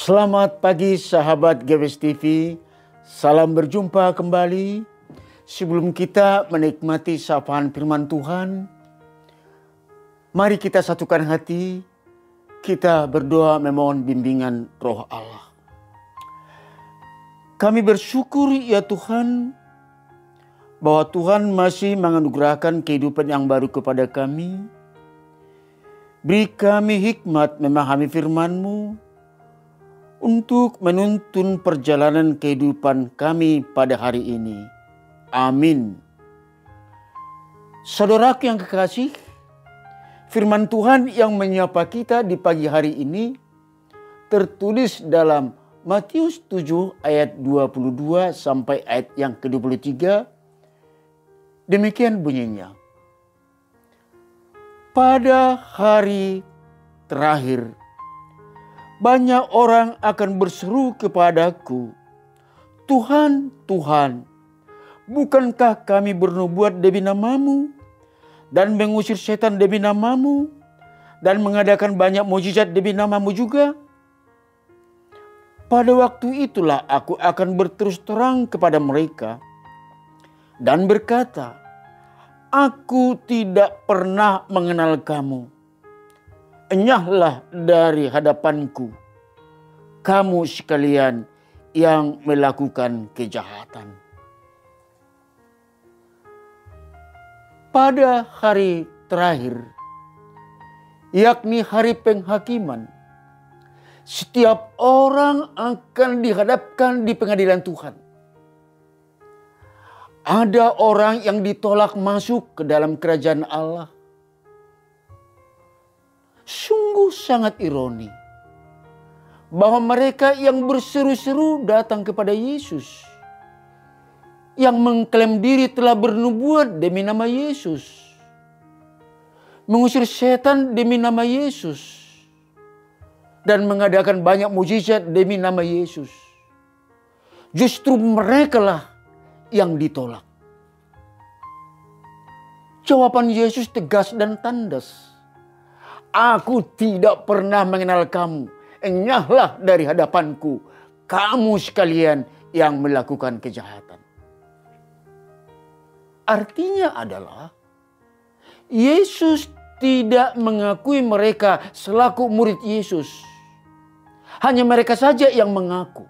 Selamat pagi sahabat GWS TV, salam berjumpa kembali. Sebelum kita menikmati sapaan firman Tuhan, mari kita satukan hati, kita berdoa memohon bimbingan Roh Allah. Kami bersyukur ya Tuhan, bahwa Tuhan masih menganugerahkan kehidupan yang baru kepada kami. Beri kami hikmat memahami firman-Mu, untuk menuntun perjalanan kehidupan kami pada hari ini. Amin. Saudaraku yang kekasih, firman Tuhan yang menyapa kita di pagi hari ini tertulis dalam Matius 7 ayat 22 sampai ayat yang ke-23. Demikian bunyinya. Pada hari terakhir, banyak orang akan berseru kepadaku, Tuhan, Tuhan, bukankah kami bernubuat demi nama-Mu dan mengusir setan demi nama-Mu dan mengadakan banyak mukjizat demi nama-Mu juga? Pada waktu itulah aku akan berterus terang kepada mereka dan berkata, aku tidak pernah mengenal kamu. Enyahlah dari hadapanku, kamu sekalian yang melakukan kejahatan. Pada hari terakhir, yakni hari penghakiman, setiap orang akan dihadapkan di pengadilan Tuhan. Ada orang yang ditolak masuk ke dalam kerajaan Allah. Sungguh sangat ironi bahwa mereka yang berseru-seru datang kepada Yesus, yang mengklaim diri telah bernubuat demi nama Yesus, mengusir setan demi nama Yesus, dan mengadakan banyak mukjizat demi nama Yesus. Justru merekalah yang ditolak. Jawaban Yesus tegas dan tandas. Aku tidak pernah mengenal kamu. Enyahlah dari hadapanku, kamu sekalian yang melakukan kejahatan. Artinya adalah Yesus tidak mengakui mereka selaku murid Yesus. Hanya mereka saja yang mengaku.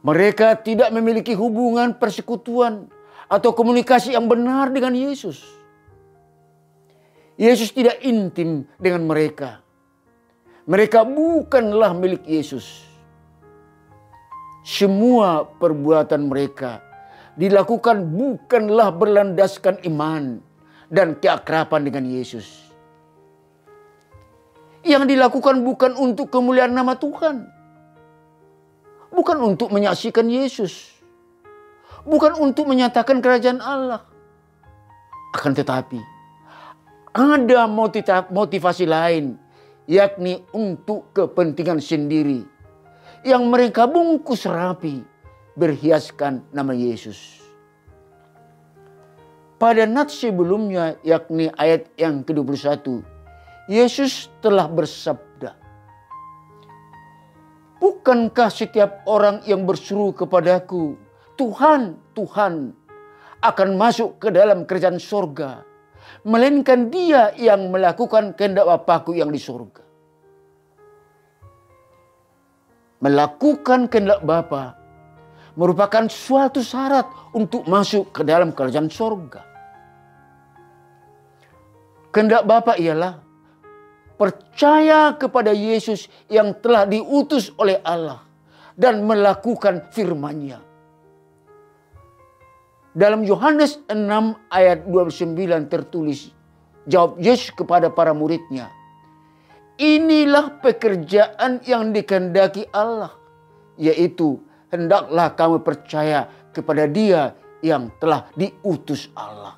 Mereka tidak memiliki hubungan persekutuan atau komunikasi yang benar dengan Yesus. Yesus tidak intim dengan mereka. Mereka bukanlah milik Yesus. Semua perbuatan mereka dilakukan bukanlah berlandaskan iman dan keakraban dengan Yesus. Yang dilakukan bukan untuk kemuliaan nama Tuhan. Bukan untuk menyaksikan Yesus. Bukan untuk menyatakan kerajaan Allah. Akan tetapi ada motivasi lain, yakni untuk kepentingan sendiri yang mereka bungkus rapi berhiaskan nama Yesus. Pada nats sebelumnya, yakni ayat yang ke-21, Yesus telah bersabda, bukankah setiap orang yang berseru kepadaku, Tuhan, Tuhan, akan masuk ke dalam kerajaan surga, melainkan dia yang melakukan kehendak Bapa-Ku yang di surga. Melakukan kehendak Bapa merupakan suatu syarat untuk masuk ke dalam kerajaan surga. Kehendak Bapa ialah percaya kepada Yesus yang telah diutus oleh Allah dan melakukan firman-Nya. Dalam Yohanes 6 ayat 29 tertulis, jawab Yesus kepada para muridnya, inilah pekerjaan yang dikehendaki Allah, yaitu hendaklah kamu percaya kepada Dia yang telah diutus Allah.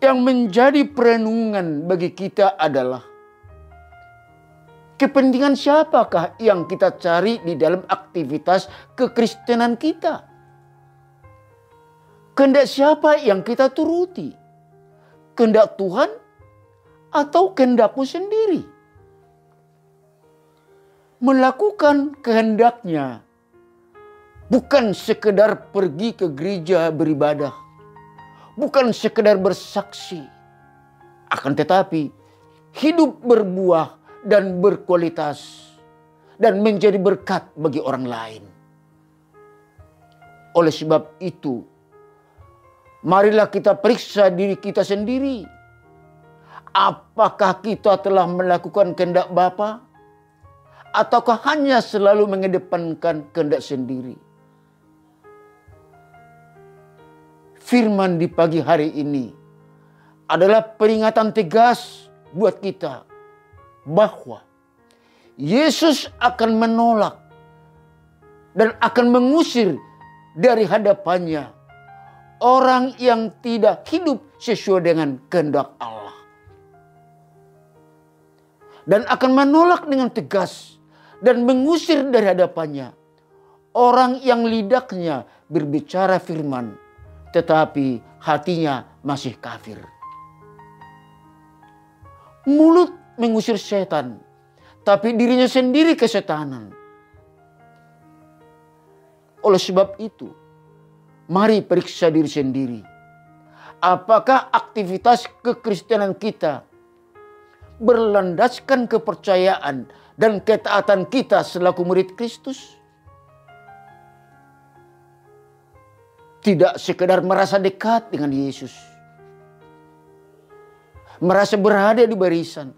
Yang menjadi perenungan bagi kita adalah, kepentingan siapakah yang kita cari di dalam aktivitas kekristenan kita? Kehendak siapa yang kita turuti? Kehendak Tuhan atau kehendakmu sendiri? melakukan kehendaknya. Bukan sekedar pergi ke gereja beribadah. Bukan sekedar bersaksi. Akan tetapi hidup berbuah dan berkualitas. Dan menjadi berkat bagi orang lain. Oleh sebab itu, marilah kita periksa diri kita sendiri. Apakah kita telah melakukan kehendak Bapa? Ataukah hanya selalu mengedepankan kehendak sendiri? Firman di pagi hari ini adalah peringatan tegas buat kita bahwa Yesus akan menolak dan akan mengusir dari hadapannya orang yang tidak hidup sesuai dengan kehendak Allah. Dan akan menolak dengan tegas dan mengusir dari hadapannya orang yang lidahnya berbicara firman, tetapi hatinya masih kafir. Mulut mengusir setan, tapi dirinya sendiri kesetanan. Oleh sebab itu, mari periksa diri sendiri. Apakah aktivitas kekristenan kita berlandaskan kepercayaan dan ketaatan kita selaku murid Kristus? Tidak sekedar merasa dekat dengan Yesus, merasa berada di barisan,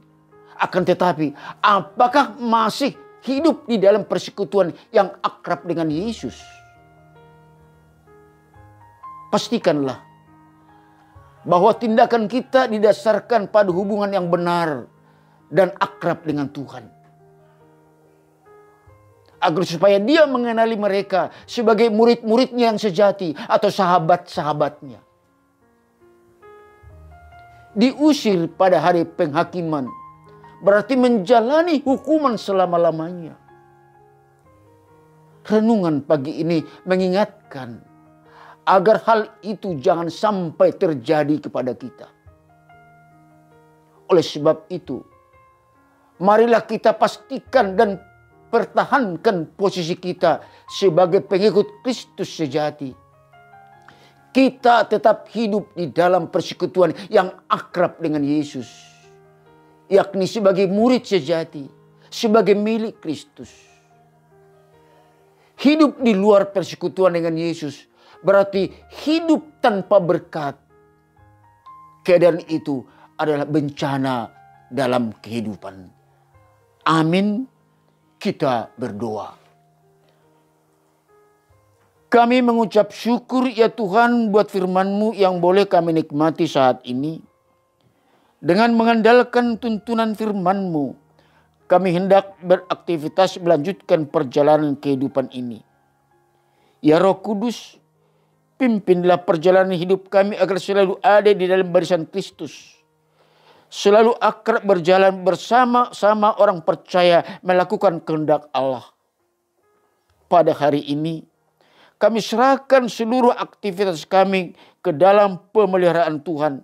akan tetapi apakah masih hidup di dalam persekutuan yang akrab dengan Yesus? Pastikanlah bahwa tindakan kita didasarkan pada hubungan yang benar dan akrab dengan Tuhan. Agar supaya dia mengenali mereka sebagai murid-muridnya yang sejati atau sahabat-sahabatnya. Diusir pada hari penghakiman berarti menjalani hukuman selama-lamanya. Renungan pagi ini mengingatkan agar hal itu jangan sampai terjadi kepada kita. Oleh sebab itu, marilah kita pastikan dan pertahankan posisi kita sebagai pengikut Kristus sejati. Kita tetap hidup di dalam persekutuan yang akrab dengan Yesus, yakni sebagai murid sejati, sebagai milik Kristus. Hidup di luar persekutuan dengan Yesus berarti hidup tanpa berkat. Keadaan itu adalah bencana dalam kehidupan. Amin. Kita berdoa. Kami mengucap syukur ya Tuhan buat firman-Mu yang boleh kami nikmati saat ini. Dengan mengandalkan tuntunan firman-Mu, kami hendak beraktivitas melanjutkan perjalanan kehidupan ini. Ya Roh Kudus, pimpinlah perjalanan hidup kami agar selalu ada di dalam barisan Kristus. Selalu akrab berjalan bersama-sama orang percaya melakukan kehendak Allah. Pada hari ini, kami serahkan seluruh aktivitas kami ke dalam pemeliharaan Tuhan.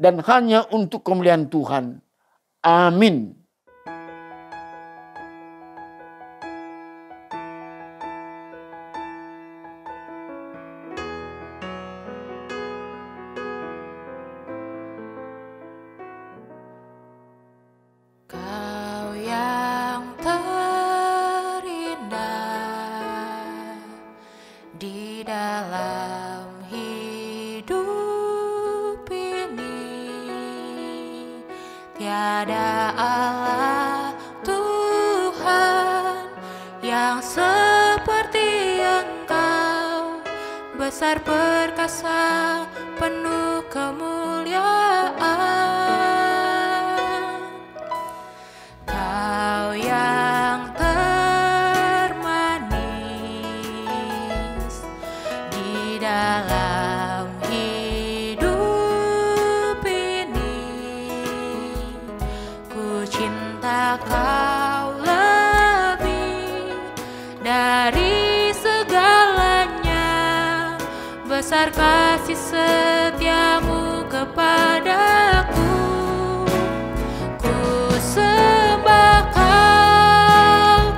Dan hanya untuk kemuliaan Tuhan. Amin. Tiada Allah Tuhan yang seperti Engkau, besar perkasa penuh kemuliaan. Kau yang termanis di dalam Kau lebih dari segalanya, besar kasih setiamu kepadaku. Ku sembah Kau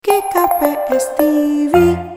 GKPS TV.